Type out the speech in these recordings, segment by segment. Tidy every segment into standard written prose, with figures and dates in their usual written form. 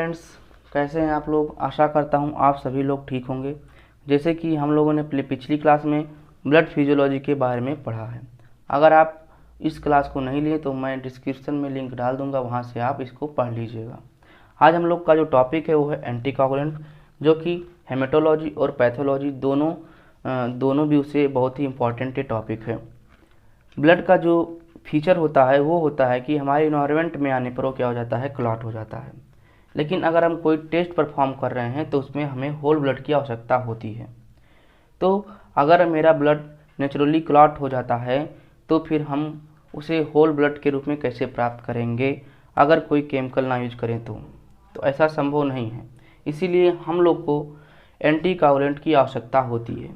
Friends, कैसे हैं आप लोग। आशा करता हूं आप सभी लोग ठीक होंगे। जैसे कि हम लोगों ने पिछली क्लास में ब्लड फिजियोलॉजी के बारे में पढ़ा है। अगर आप इस क्लास को नहीं लिए तो मैं डिस्क्रिप्शन में लिंक डाल दूंगा, वहां से आप इसको पढ़ लीजिएगा। आज हम लोग का जो टॉपिक है वो है एंटीकोगुलेंट, जो कि हेमेटोलॉजी और पैथोलॉजी दोनों व्यू से बहुत ही इम्पोर्टेंट टॉपिक है। ब्लड का जो फीचर होता है वो होता है कि हमारे इन्वायरमेंट में आने पर वो क्या हो जाता है, क्लॉट हो जाता है। लेकिन अगर हम कोई टेस्ट परफॉर्म कर रहे हैं तो उसमें हमें होल ब्लड की आवश्यकता होती है। तो अगर मेरा ब्लड नेचुरली क्लॉट हो जाता है तो फिर हम उसे होल ब्लड के रूप में कैसे प्राप्त करेंगे, अगर कोई केमिकल ना यूज करें तो ऐसा संभव नहीं है। इसीलिए हम लोग को एंटीकोगुलेंट की आवश्यकता होती है,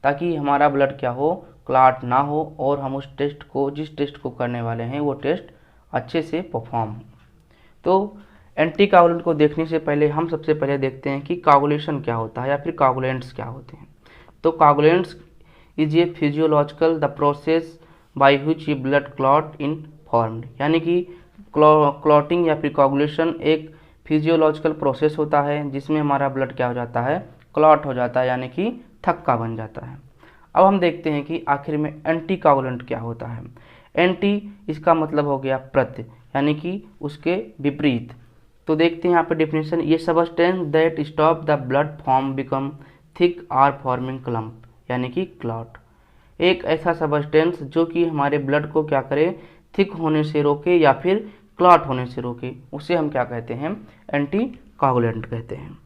ताकि हमारा ब्लड क्या हो, क्लॉट ना हो और हम उस टेस्ट को, जिस टेस्ट को करने वाले हैं वो टेस्ट अच्छे से परफॉर्म हो। तो एंटीकोगुलेंट को देखने से पहले हम सबसे पहले देखते हैं कि कोगुलेशन क्या होता है या फिर कोगुलेंट्स क्या होते हैं। तो coagulants is a physiological the process by which A blood clot in formed, यानी कि क्लॉटिंग या फिर कोगुलेशन एक फिजियोलॉजिकल प्रोसेस होता है जिसमें हमारा ब्लड क्या हो जाता है, क्लॉट हो जाता है, यानी कि थक्का बन जाता है। अब हम देखते हैं कि आखिर में एंटीकोगुलेंट क्या होता है। एंटी इसका मतलब हो गया प्रत्य, यानी कि उसके विपरीत। तो देखते हैं यहाँ पे डेफिनेशन, ये substance that stop the blood form become thick or forming clump, यानी कि क्लॉट। एक ऐसा सबस्टेंस जो कि हमारे ब्लड को क्या करे, थिक होने से रोके या फिर क्लॉट होने से रोके, उसे हम क्या कहते हैं, एंटीकोगुलेंट कहते हैं।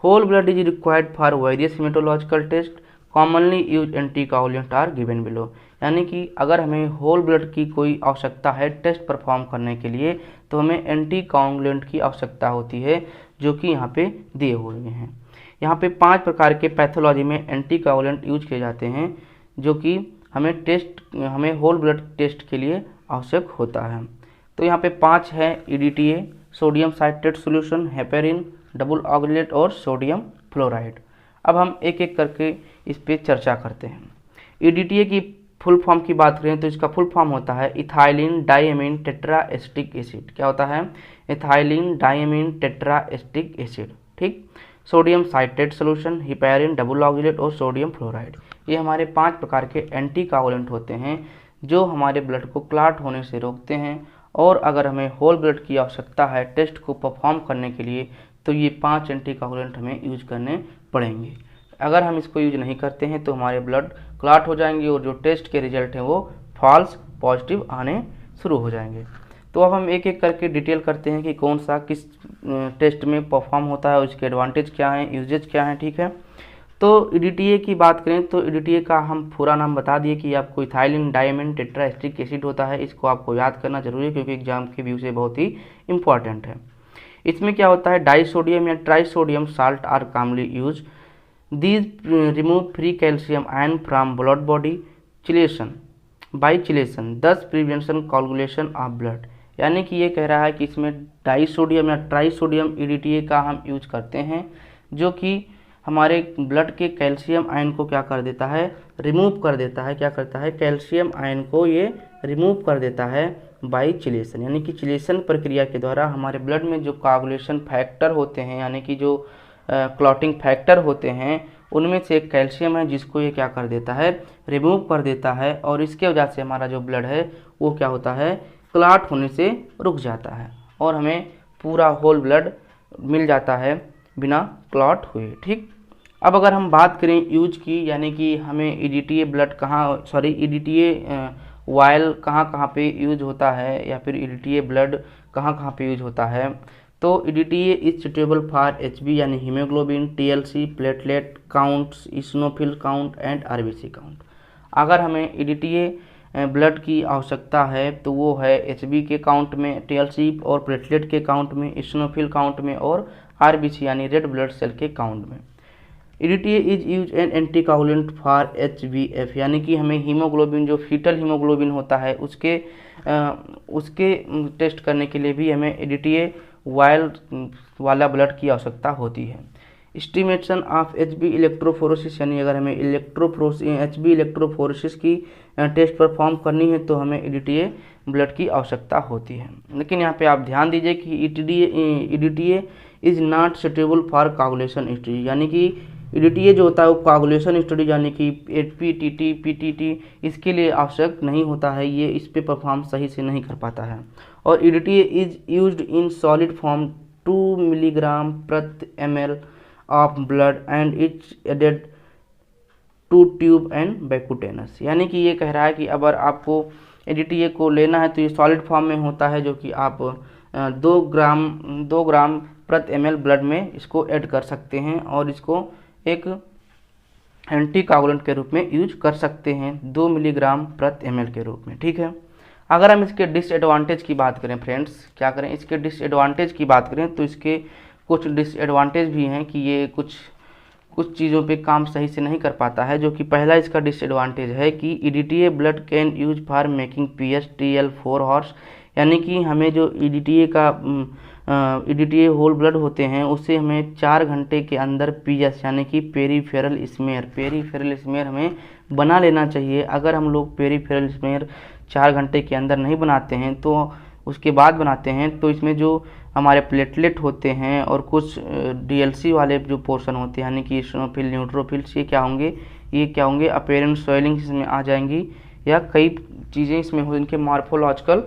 Whole blood is required for various haematological test, commonly use anticoagulant are given below, यानी कि अगर हमें होल ब्लड की कोई आवश्यकता है टेस्ट परफॉर्म करने के लिए तो हमें एंटीकोगुलेंट की आवश्यकता होती है, जो कि यहाँ पे दिए हुए हैं। यहाँ पे 5 प्रकार के पैथोलॉजी में एंटीकोगुलेंट यूज किए जाते हैं, जो कि हमें होल ब्लड टेस्ट के लिए आवश्यक होता है। तो यहाँ पे 5 है: EDTA, sodium citrate solution, heparin, double oxalate और सोडियम फ्लोराइड। अब हम एक एक करके इस पे चर्चा करते हैं। EDTA की फुल फॉर्म की बात करें तो इसका फुल फॉर्म होता है इथाइलिन डाइएमीन टेट्राएस्टिक एसिड। क्या होता है, इथाइलिन डाइएमीन टेट्राएस्टिक एसिड, ठीक। Sodium citrate solution, heparin, double oxalate और सोडियम फ्लोराइड, ये हमारे 5 प्रकार के एंटीकोगुलेंट होते हैं जो हमारे ब्लड को क्लॉट होने से रोकते हैं। और अगर हमें होल ब्लड की आवश्यकता है टेस्ट को परफॉर्म करने के लिए तो ये 5 एंटीकोगुलेंट हमें यूज करने पड़ेंगे। अगर हम इसको यूज नहीं करते हैं तो हमारे ब्लड क्लॉट हो जाएंगे और जो टेस्ट के रिजल्ट हैं वो फॉल्स पॉजिटिव आने शुरू हो जाएंगे। तो अब हम एक एक करके डिटेल करते हैं कि कौन सा किस टेस्ट में परफॉर्म होता है, उसके एडवांटेज क्या हैं, यूजेज क्या हैं, ठीक है। तो EDTA की बात करें तो EDTA का हम पूरा नाम बता दिए कि आपको इथाइलिन डाइएमीन टेट्राएस्टिक एसिड होता है। इसको आपको याद करना जरूरी है क्योंकि एग्जाम के व्यू से बहुत ही इंपॉर्टेंट है। इसमें क्या होता है, डाइसोडियम या trisodium salt are commonly use, these remove free calcium ion from blood body chelation by chelation, thus prevention coagulation of blood, यानी कि ये कह रहा है कि इसमें डाइसोडियम या ट्राइसोडियम EDTA का हम यूज करते हैं, जो कि हमारे ब्लड के कैल्शियम आयन को क्या कर देता है, रिमूव कर देता है। क्या करता है, कैल्शियम आयन को ये रिमूव कर देता है बाई चिलेशन, यानी कि चिलेशन प्रक्रिया के द्वारा हमारे ब्लड में जो कोगुलेशन फैक्टर होते हैं, यानी कि जो क्लॉटिंग फैक्टर होते हैं, उनमें से एक कैल्शियम है जिसको ये क्या कर देता है, रिमूव कर देता है। और इसके वजह से हमारा जो ब्लड है वो क्या होता है, क्लॉट होने से रुक जाता है और हमें पूरा होल ब्लड मिल जाता है बिना क्लॉट हुए, ठीक। अब अगर हम बात करें यूज की, यानी कि हमें EDTA ब्लड EDTA वायल कहाँ पे यूज होता है या फिर EDTA ब्लड कहाँ पे यूज होता है, तो EDTA is suitable for HB यानी haemoglobin, TLC, platelet counts, eosinophil count and RBC count. अगर हमें EDTA ब्लड की आवश्यकता है तो वो है HB के काउंट में, TLC और प्लेटलेट के काउंट में, इसिनोफिल काउंट में और RBC यानी रेड ब्लड सेल के काउंट में। EDTA is use N anticoagulant for HbF, यानी कि हमें हीमोग्लोबिन, जो फीटल हीमोग्लोबिन होता है, उसके टेस्ट करने के लिए भी हमें EDTA वायल वाला ब्लड की आवश्यकता होती है। एस्टिमेशन ऑफ एचबी इलेक्ट्रोफोरेसिस, यानी अगर हमें एचबी इलेक्ट्रोफोरेसिस की टेस्ट परफॉर्म करनी है तो हमें ईडीटीए ब्लड की आवश्यकता होती है। लेकिन यहाँ पे आप ध्यान दीजिए कि EDTA is not suitable for coagulation study, यानी कि ईडीटीए जो होता है वो कोगुलेशन स्टडी यानी कि एचपीटीटी पीटीटी इसके लिए आवश्यक नहीं होता है, ये इस पे परफॉर्म सही से नहीं कर पाता है। और EDTA is used in solid form 2 milligram प्रति ml of blood and it's added to tube and बैकुटेनस, यानी कि ये कह रहा है कि अगर आपको ईडीटीए को लेना है तो ये सॉलिड फॉर्म में होता है, जो कि आप 2 ग्राम प्रति ml ब्लड में इसको ऐड कर सकते हैं और इसको एक एंटी कोगुलेंट के रूप में यूज कर सकते हैं 2 मिलीग्राम प्रति ml के रूप में। ठीक है, अगर हम इसके डिसएडवांटेज की बात करें फ्रेंड्स, क्या करें, इसके डिसएडवांटेज की बात करें तो इसके कुछ डिसएडवांटेज भी हैं कि ये कुछ चीज़ों पे काम सही से नहीं कर पाता है। जो कि पहला इसका डिसएडवांटेज है कि EDTA blood can use for making PSTL4 horse, यानी कि हमें जो ईडीटीए होल ब्लड होते हैं उससे हमें 4 घंटे के अंदर PS यानी कि पेरीफेरल स्मेयर हमें बना लेना चाहिए। अगर हम लोग पेरीफेरल स्मेयर 4 घंटे के अंदर नहीं बनाते हैं तो उसके बाद बनाते हैं तो इसमें जो हमारे प्लेटलेट होते हैं और कुछ DLC वाले जो पोर्शन होते हैं यानी कि इसिनोफिल न्यूट्रोफिल्स ये क्या होंगे अपेरेंट स्वेलिंग इसमें आ जाएंगी, या कई चीज़ें इसमें हो इनके मॉर्फोलॉजिकल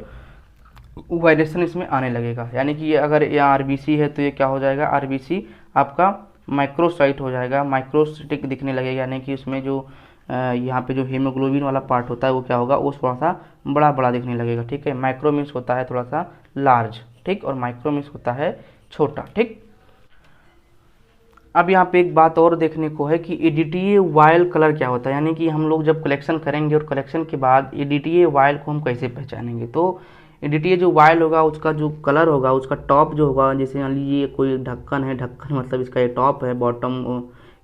वायरेशन इसमें आने लगेगा। यानी कि ये अगर ये RBC है तो ये क्या हो जाएगा, RBC आपका माइक्रोसाइट हो जाएगा, माइक्रोसिटिक दिखने लगेगा, यानी कि उसमें जो यहाँ पे जो हीमोग्लोबिन वाला पार्ट होता है वो क्या होगा, वो थोड़ा सा बड़ा दिखने लगेगा। ठीक है, माइक्रो मीन्स होता है थोड़ा सा लार्ज, ठीक, और माइक्रो मीन्स होता है छोटा। ठीक, अब यहाँ पे एक बात और देखने को है कि ईडीटीए वायल कलर क्या होता है, यानी कि हम लोग जब कलेक्शन करेंगे और कलेक्शन के बाद ईडीटीए वायल को हम कैसे पहचानेंगे। तो ईडीटीए जो वायल होगा उसका जो कलर होगा, उसका टॉप जो होगा, जैसे मान लीजिए कोई ढक्कन है, ढक्कन मतलब इसका ये टॉप है,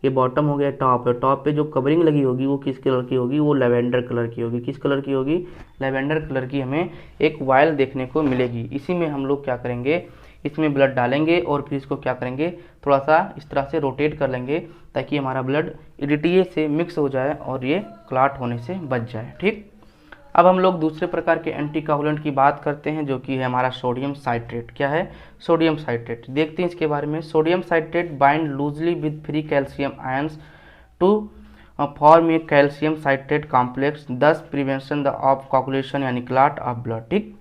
ये बॉटम हो गया, टॉप है, टॉप पे जो कवरिंग लगी होगी वो किस कलर की होगी, वो लेवेंडर कलर की होगी। किस कलर की होगी, लेवेंडर कलर की हमें एक वायल देखने को मिलेगी। इसी में हम लोग क्या करेंगे, इसमें ब्लड डालेंगे और फिर इसको क्या करेंगे, थोड़ा सा इस तरह से रोटेट कर लेंगे ताकि हमारा ब्लड ईडीटीए से मिक्स हो जाए और ये क्लॉट होने से बच जाए। ठीक, अब हम लोग दूसरे प्रकार के एंटीकोगुलेंट की बात करते हैं जो कि है हमारा सोडियम साइट्रेट। क्या है, सोडियम साइट्रेट, देखते हैं इसके बारे में। Sodium citrate bind loosely with free calcium ions to form a calcium citrate complex, thus prevention the of coagulation यानी क्लॉट ऑफ ब्लड। ठीक,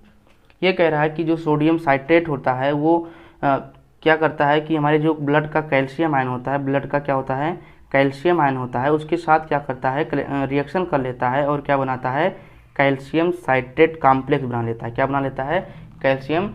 ये कह रहा है कि जो सोडियम साइट्रेट होता है वो क्या करता है कि हमारे जो ब्लड का कैल्शियम आयन होता है, ब्लड का क्या होता है, कैल्शियम आयन होता है, उसके साथ क्या करता है, रिएक्शन कर लेता है और क्या बनाता है, कैल्शियम साइट्रेट कॉम्प्लेक्स बना लेता है। क्या बना लेता है, कैल्शियम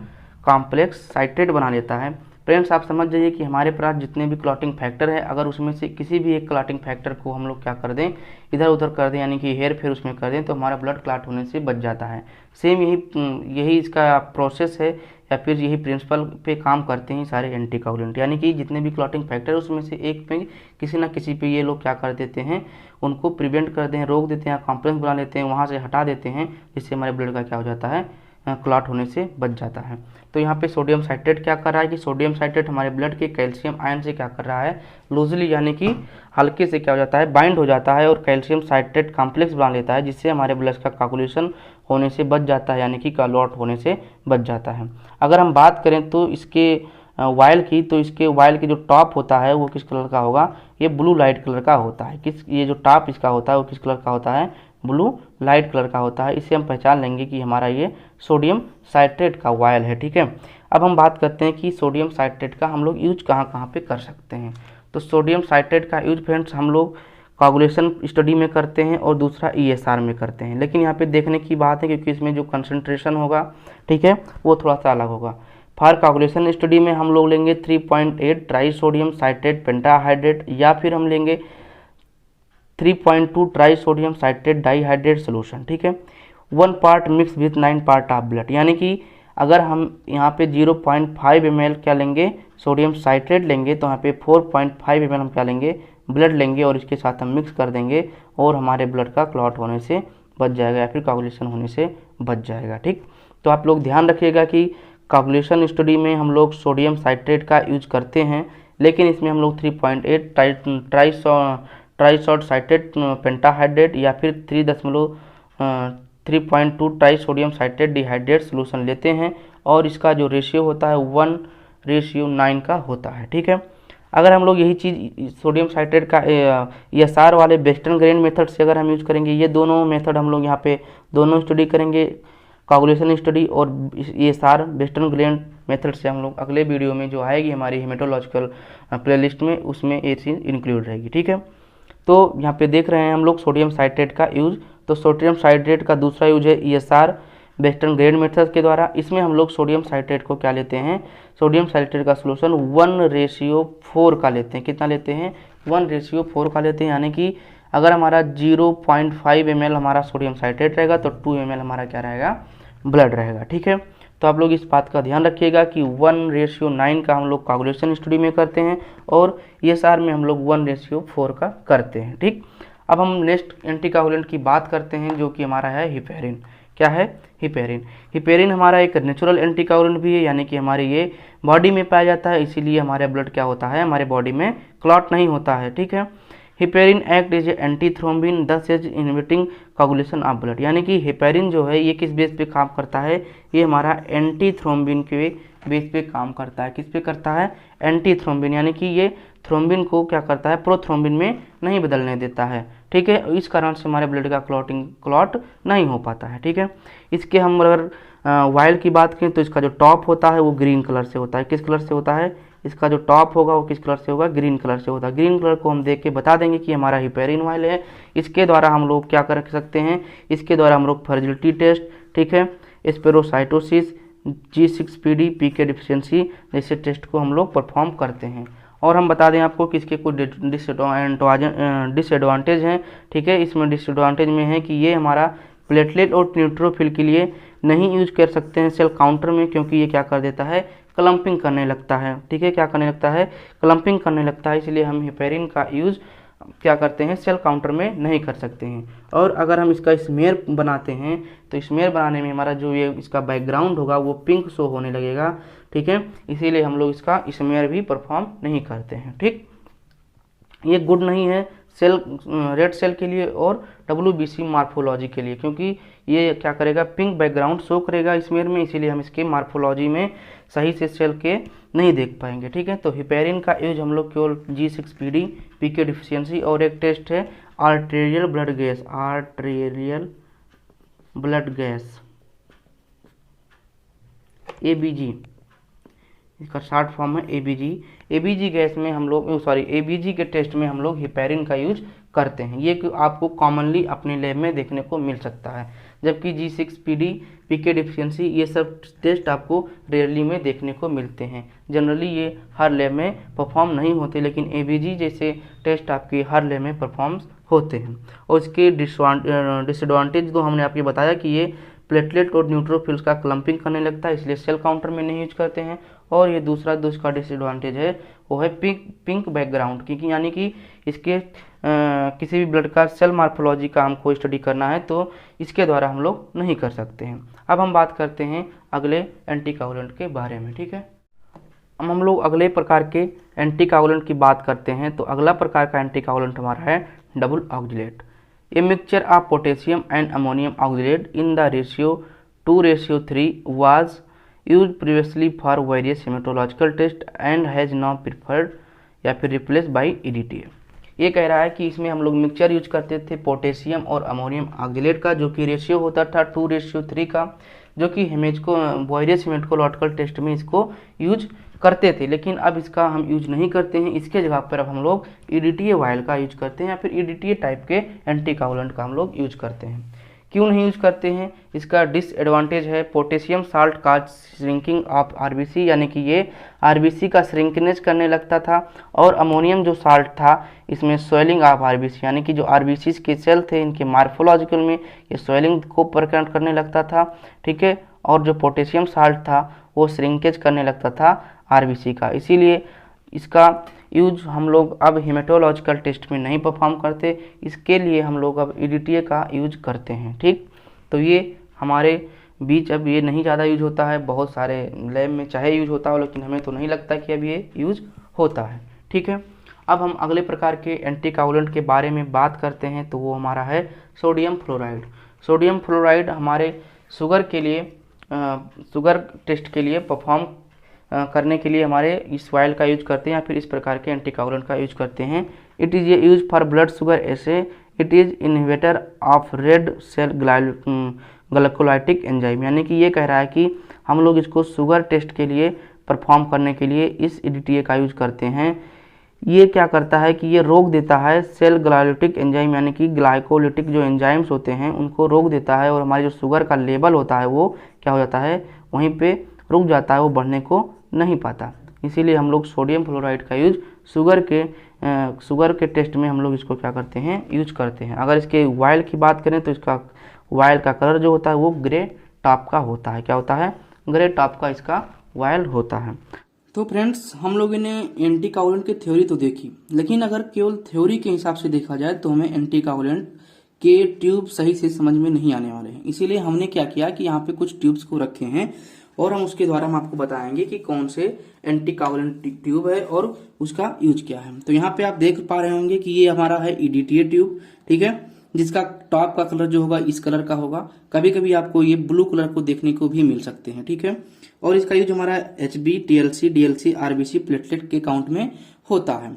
कॉम्प्लेक्स साइट्रेट बना लेता है। फ्रेंड्स आप समझ जाइए कि हमारे पास जितने भी क्लॉटिंग फैक्टर है, अगर उसमें से किसी भी एक क्लॉटिंग फैक्टर को हम लोग क्या कर दें, इधर उधर कर दें, यानी कि हेर फेर उसमें कर दें, तो हमारा ब्लड क्लॉट होने से बच जाता है। सेम यही इसका प्रोसेस है या फिर यही प्रिंसिपल पे काम करते हैं सारे एंटीकोगुलेंट, यानी कि जितने भी क्लॉटिंग फैक्टर है उसमें से एक पे किसी ना किसी पे ये लोग क्या कर देते हैं, उनको प्रिवेंट कर दें, रोक देते हैं, कॉम्प्लेक्स बना लेते हैं, वहाँ से हटा देते हैं, जिससे हमारे ब्लड का क्या हो जाता है, क्लॉट होने से बच जाता है। तो यहाँ पे सोडियम साइट्रेट क्या कर रहा है कि सोडियम साइट्रेट हमारे ब्लड के कैल्शियम आयन से क्या कर रहा है, लूजली यानी कि हल्के से क्या हो जाता है, बाइंड हो जाता है और कैल्शियम साइट्रेट कॉम्प्लेक्स बना लेता है, जिससे हमारे ब्लड का कोगुलेशन होने से बच जाता है, यानी कि क्लॉट होने से बच जाता है। अगर हम बात करें तो इसके वायल की, तो इसके वायल की जो टॉप होता है वो किस कलर का होगा, ये ब्लू लाइट कलर का होता है। ये जो टॉप इसका होता है वो किस कलर का होता है, ब्लू लाइट कलर का होता है। इससे हम पहचान लेंगे कि हमारा ये सोडियम साइट्रेट का वायल है। ठीक है, अब हम बात करते हैं कि सोडियम साइट्रेट का हम लोग यूज कहाँ कहाँ पे कर सकते हैं। तो सोडियम साइट्रेट का यूज फ्रेंड्स हम लोग कोगुलेशन स्टडी में करते हैं और दूसरा ESR में करते हैं। लेकिन यहाँ पे देखने की बात है क्योंकि इसमें जो कंसंट्रेशन होगा, ठीक है, वो थोड़ा सा अलग होगा। फॉर कोगुलेशन स्टडी में हम लोग लेंगे 3.8 ट्राई सोडियम साइट्रेट पेंटाहाइड्रेट, या फिर हम लेंगे 3.2 tri sodium citrate dihydrate solution. ठीक है, 1 part mix with 9 part of blood, यानी कि अगर हम यहाँ पे 0.5 ml क्या लेंगे, सोडियम साइट्रेट लेंगे, तो यहाँ पे 4.5 ml हम क्या लेंगे, ब्लड लेंगे और इसके साथ हम मिक्स कर देंगे और हमारे ब्लड का क्लॉट होने से बच जाएगा या फिर कोगुलेशन होने से बच जाएगा। ठीक, तो आप लोग ध्यान रखिएगा कि कोगुलेशन स्टडी में हम लोग सोडियम साइट्रेट का यूज करते हैं, लेकिन इसमें हम लोग 3.8 ट्राई शॉर्ट साइटेड पेंटाहाइड्रेट या फिर 3.2 tri sodium citrate dihydrate solution लेते हैं और इसका जो रेशियो होता है 1:9 का होता है। ठीक है, अगर हम लोग यही चीज़ सोडियम साइट्रेट का ESR वाले वेस्टर्न ग्रेन मेथड से अगर हम यूज करेंगे, ये दोनों मेथड हम लोग यहाँ पे दोनों स्टडी करेंगे, कोगुलेशन स्टडी और ESR वेस्टर्न ग्रेन मेथड से हम लोग अगले वीडियो में जो आएगी हमारी हेमेटोलॉजिकल प्लेलिस्ट में, उसमें ये चीज़ इंक्लूड रहेगी। ठीक है, तो यहाँ पे देख रहे हैं हम लोग सोडियम साइट्रेट का यूज। तो सोडियम साइट्रेट का दूसरा यूज है ESR वेस्टर्न ग्रेन मेथड के द्वारा। इसमें हम लोग सोडियम साइट्रेट को क्या लेते हैं, सोडियम साइट्रेट का सोल्यूशन 1:4 का लेते हैं। कितना लेते हैं, 1:4 का लेते हैं, यानी कि अगर हमारा 0.5 ml हमारा सोडियम साइट्रेट रहेगा तो 2 ml हमारा क्या रहेगा, ब्लड रहेगा। ठीक है, तो आप लोग इस बात का ध्यान रखिएगा कि 1:9 का हम लोग कोगुलेशन स्टडी में करते हैं और ESR में हम लोग 1:4 का करते हैं। ठीक, अब हम नेक्स्ट एंटीकोगुलेंट की बात करते हैं जो कि हमारा है हिपेरिन। क्या है, हिपेरिन। हिपेरिन हमारा एक नेचुरल एंटीकोगुलेंट भी है, यानी कि हमारे ये बॉडी में पाया जाता है, इसीलिए हमारे ब्लड क्या होता है, हमारे बॉडी में क्लॉट नहीं होता है। ठीक है, heparin act is antithrombin this is inhibiting coagulation of blood, यानी कि हिपेरिन जो है ये किस बेस पे काम करता है, ये हमारा एंटी थ्रोम्बिन के बेस पे काम करता है। किस पे करता है, एंटी थ्रोम्बिन, यानी कि ये थ्रोम्बिन को क्या करता है, प्रोथ्रोम्बिन में नहीं बदलने देता है। ठीक है, इस कारण से हमारे ब्लड का क्लॉट नहीं हो पाता है। ठीक है, इसके हम अगर वाइल की बात करें तो इसका जो टॉप होता है वो ग्रीन कलर से होता है। किस कलर से होता है, इसका जो टॉप होगा वो किस कलर से होगा, ग्रीन कलर से होता है। ग्रीन कलर को हम देख के बता देंगे कि हमारा हिपेरिन वाइल है। इसके द्वारा हम लोग क्या कर सकते हैं, इसके द्वारा हम लोग फर्जिलिटी टेस्ट, ठीक है, स्पेरोसाइटोसिस, G6PD, PK डिफिशियंसी जैसे टेस्ट को हम लोग परफॉर्म करते हैं। और हम बता दें आपको कि इसके कुछ डिसएडवांटेज हैं। ठीक है, इसमें डिसएडवांटेज में है कि ये हमारा प्लेटलेट और न्यूट्रोफिल के लिए नहीं यूज कर सकते हैं सेल काउंटर में, क्योंकि ये क्या कर देता है, क्लम्पिंग करने लगता है। ठीक है, क्या करने लगता है, क्लम्पिंग करने लगता है, इसलिए हम हिपेरिन का यूज क्या करते हैं, सेल काउंटर में नहीं कर सकते हैं। और अगर हम इसका स्मेयर बनाते हैं तो स्मेयर बनाने में हमारा जो ये इसका बैकग्राउंड होगा वो पिंक शो होने लगेगा। ठीक है, इसीलिए हम लोग इसका स्मेयर भी परफॉर्म नहीं करते हैं। ठीक, ये गुड नहीं है सेल रेड सेल के लिए और WBC मार्फोलॉजी के लिए, क्योंकि ये क्या करेगा, पिंक बैकग्राउंड शो करेगा स्मेयर में, इसीलिए हम इसके मार्फोलॉजी में सही से सेल के नहीं देख पाएंगे। ठीक है, तो हिपेरिन का यूज हम लोग केवल G6PD, PK डिफिशियंसी और एक टेस्ट है आर्टेरियल ब्लड गैस, ABG, इसका शॉर्ट फॉर्म है ABG गैस में हम लोग ABG के टेस्ट में हम लोग हिपेरिन का यूज करते हैं। ये आपको कॉमनली अपने लैब में देखने को मिल सकता है, जबकि G6PD, PK डिफिशियंसी ये सब टेस्ट आपको रेयरली में देखने को मिलते हैं। जनरली ये हर लैब में परफॉर्म नहीं होते, लेकिन ABG जैसे टेस्ट आपके हर लैब में परफॉर्म होते हैं। और इसके डिसएडवांटेज तो हमने आपको बताया कि ये प्लेटलेट और न्यूट्रोफिल्स का क्लम्पिंग करने लगता है, इसलिए सेल काउंटर में नहीं यूज करते हैं। और ये दूसरा इसका डिसएडवांटेज है वो है पिंक बैकग्राउंड, क्योंकि यानी कि इसके किसी भी ब्लड का सेल मार्फोलॉजी का हमको स्टडी करना है तो इसके द्वारा हम लोग नहीं कर सकते हैं। अब हम बात करते हैं अगले एंटीकोगुलेंट के बारे में। ठीक है, अब हम लोग अगले प्रकार के एंटीकोगुलेंट की बात करते हैं। तो अगला प्रकार का एंटीकोगुलेंट हमारा है double oxalate. A mixture of potassium and ammonium oxalate in the ratio 2:3 was used previously for various hematological tests and has now preferred या फिर replaced by EDTA। ये कह रहा है कि इसमें हम लोग मिक्सचर यूज करते थे पोटेशियम और अमोनियम ऑक्जिलेट का, जो कि रेशियो होता था 2:3 का, जो कि वायरस हेमेटोलॉजिकल टेस्ट में इसको यूज करते थे। लेकिन अब इसका हम यूज नहीं करते हैं, इसके जगह पर अब हम लोग EDTA वाइल का यूज करते हैं या फिर EDTA टाइप के एंटीकोगुलेंट का हम लोग यूज करते हैं। क्यों नहीं यूज करते हैं, इसका डिसएडवांटेज है पोटेशियम साल्ट का श्रिंकिंग ऑफ RBC, यानी कि ये RBC का श्रिंकनेज करने लगता था। और अमोनियम जो साल्ट था इसमें स्वेलिंग ऑफ RBC, यानी कि जो RBC के सेल थे इनके मार्फोलॉजिकल में ये स्वेलिंग को प्रकट करने लगता था। ठीक है, और जो पोटेशियम साल्ट था वो श्रिंकेज करने लगता था RBC का, इसीलिए इसका यूज हम लोग अब हेमेटोलॉजिकल टेस्ट में नहीं परफॉर्म करते, इसके लिए हम लोग अब EDTA का यूज करते हैं। ठीक, तो ये हमारे बीच अब ये नहीं ज़्यादा यूज होता है, बहुत सारे लैब में चाहे यूज होता हो, लेकिन हमें तो नहीं लगता कि अब ये यूज होता है। ठीक है, अब हम अगले प्रकार के एंटीकोगुलेंट के बारे में बात करते हैं, तो वो हमारा है सोडियम फ्लोराइड। सोडियम फ्लोराइड हमारे शुगर के लिए शुगर टेस्ट के लिए परफॉर्म करने के लिए हमारे इस ऑयल का यूज करते हैं या फिर इस प्रकार के एंटीकोगुलेंट का यूज करते हैं। It is a use for blood sugar assay it is inhibitor of red cell glycolytic enzyme, यानी कि ये कह रहा है कि हम लोग इसको शुगर टेस्ट के लिए परफॉर्म करने के लिए इस EDTA का यूज करते हैं। ये क्या करता है कि ये रोक देता है सेल ग्लाइकोलाइटिक एंजाइम, यानी कि ग्लाइकोलिटिक जो एंजाइम्स होते हैं उनको रोक देता है और हमारी जो शुगर का लेवल होता है वो क्या हो जाता है, वहीं पे रुक जाता है, वो बढ़ने को नहीं पाता। इसीलिए हम लोग सोडियम फ्लोराइड का यूज शुगर के टेस्ट में हम लोग इसको क्या करते हैं, यूज करते हैं। अगर इसके वायल की बात करें तो इसका वायल का कलर जो होता है वो ग्रे टॉप का होता है। क्या होता है, ग्रे टॉप का इसका वायल होता है। तो फ्रेंड्स, हम लोगों ने एंटीकोगुलेंट की थ्योरी तो देखी, लेकिन अगर केवल थ्योरी के हिसाब से देखा जाए तो हमें एंटीकोगुलेंट के ट्यूब सही से समझ में नहीं आने वाले हैं। इसीलिए हमने क्या किया कि यहाँ पे कुछ ट्यूब्स को रखे हैं और हम उसके द्वारा हम आपको बताएंगे कि कौन से एंटीकोगुलेंट ट्यूब है और उसका यूज क्या है। तो यहाँ पे आप देख पा रहे होंगे कि ये हमारा है EDTA ट्यूब, ठीक है, जिसका टॉप का कलर जो होगा इस कलर का होगा। कभी कभी आपको ये ब्लू कलर को देखने को भी मिल सकते हैं, ठीक है। और इसका यूज हमारा HB, TLC, DLC, RBC platelet के काउंट में होता है।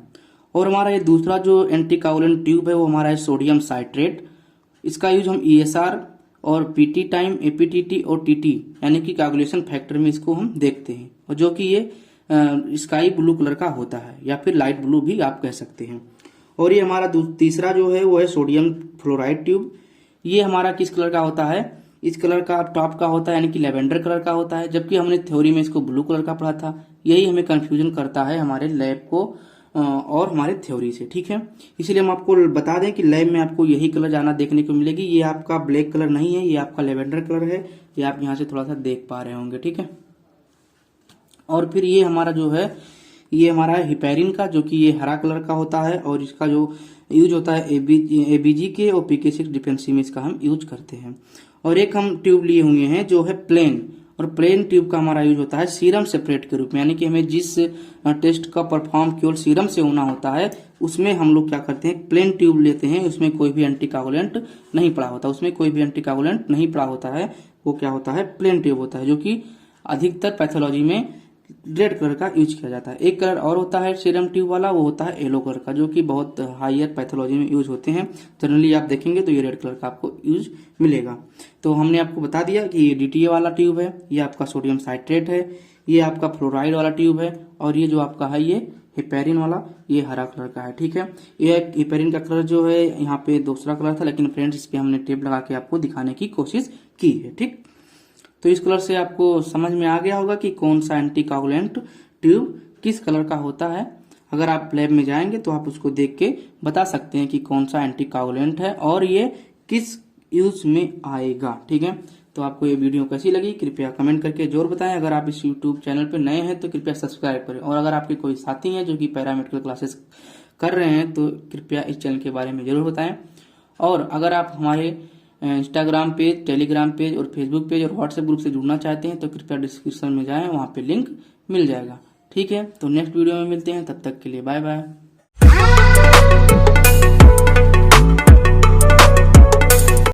और हमारा ये दूसरा जो एंटीकोगुलेंट ट्यूब है वो हमारा है सोडियम साइट्रेट। इसका यूज हम ESR और PT टाइम, APTT और TT यानी कि कोagulation फैक्टर में इसको हम देखते हैं, और जो कि ये स्काई ब्लू कलर का होता है या फिर लाइट ब्लू भी आप कह सकते हैं। और ये हमारा तीसरा जो है वो है सोडियम फ्लोराइड ट्यूब। ये हमारा किस कलर का होता है, इस कलर का टॉप का होता है, यानी कि लेवेंडर कलर का होता है, जबकि हमने थ्योरी में इसको ब्लू कलर का पढ़ा था। यही हमें कंफ्यूजन करता है हमारे लैब को और हमारे थ्योरी से, ठीक है। इसलिए हम आपको बता दें कि लैब में आपको यही कलर जाना देखने को मिलेगी। ये आपका ब्लैक कलर नहीं है, ये आपका लेवेंडर कलर है, ये आप यहाँ से थोड़ा सा देख पा रहे होंगे, ठीक है। और फिर ये हमारा जो है ये हमारा है हिपेरिन का, जो कि ये हरा कलर का होता है और इसका जो यूज होता है ABG के और PK6 डिफेंसी में इसका हम यूज करते हैं। और एक हम ट्यूब लिए हुए हैं जो है प्लेन, और प्लेन ट्यूब का हमारा यूज होता है सीरम सेपरेट के रूप में, यानी कि हमें जिस टेस्ट का परफॉर्म केवल सीरम से होना होता है उसमें हम लोग क्या करते हैं, प्लेन ट्यूब लेते हैं। उसमें कोई भी एंटीकोगुलेंट नहीं पड़ा होता, है, वो क्या होता है, प्लेन ट्यूब होता है, जो कि अधिकतर पैथोलॉजी में रेड कलर का यूज किया जाता है। एक कलर और होता है सीरम ट्यूब वाला, वो होता है येलो कलर का, जो कि बहुत हायर पैथोलॉजी में यूज होते हैं। जनरली आप देखेंगे तो ये रेड कलर का आपको यूज मिलेगा। तो हमने आपको बता दिया कि ये DTA वाला ट्यूब है, ये आपका सोडियम साइट्रेट है, ये आपका फ्लोराइड वाला ट्यूब है, और ये जो आपका है ये हिपेरिन वाला, ये हरा कलर का है, ठीक है। ये हिपेरिन का कलर जो है यहाँ पे दूसरा कलर था, लेकिन फ्रेंड्स इस पे हमने टेप लगा के आपको दिखाने की कोशिश की है, ठीक। तो इस कलर से आपको समझ में आ गया होगा कि कौन सा एंटीकोगुलेंट ट्यूब किस कलर का होता है। अगर आप लैब में जाएंगे तो आप उसको देख के बता सकते हैं कि कौन सा एंटीकोगुलेंट है और ये किस यूज में आएगा, ठीक है। तो आपको ये वीडियो कैसी लगी कृपया कमेंट करके जरूर बताएं। अगर आप इस यूट्यूब चैनल पर नए हैं तो कृपया सब्सक्राइब करें, और अगर आपके कोई साथी हैं जो कि पैरामेडिकल क्लासेस कर रहे हैं तो कृपया इस चैनल के बारे में जरूर बताएं। और अगर आप हमारे इंस्टाग्राम पेज, टेलीग्राम पेज और फेसबुक पेज और व्हाट्सएप ग्रुप से जुड़ना चाहते हैं तो कृपया डिस्क्रिप्शन में जाएं, वहां पे लिंक मिल जाएगा, ठीक है। तो नेक्स्ट वीडियो में मिलते हैं, तब तक के लिए बाय बाय।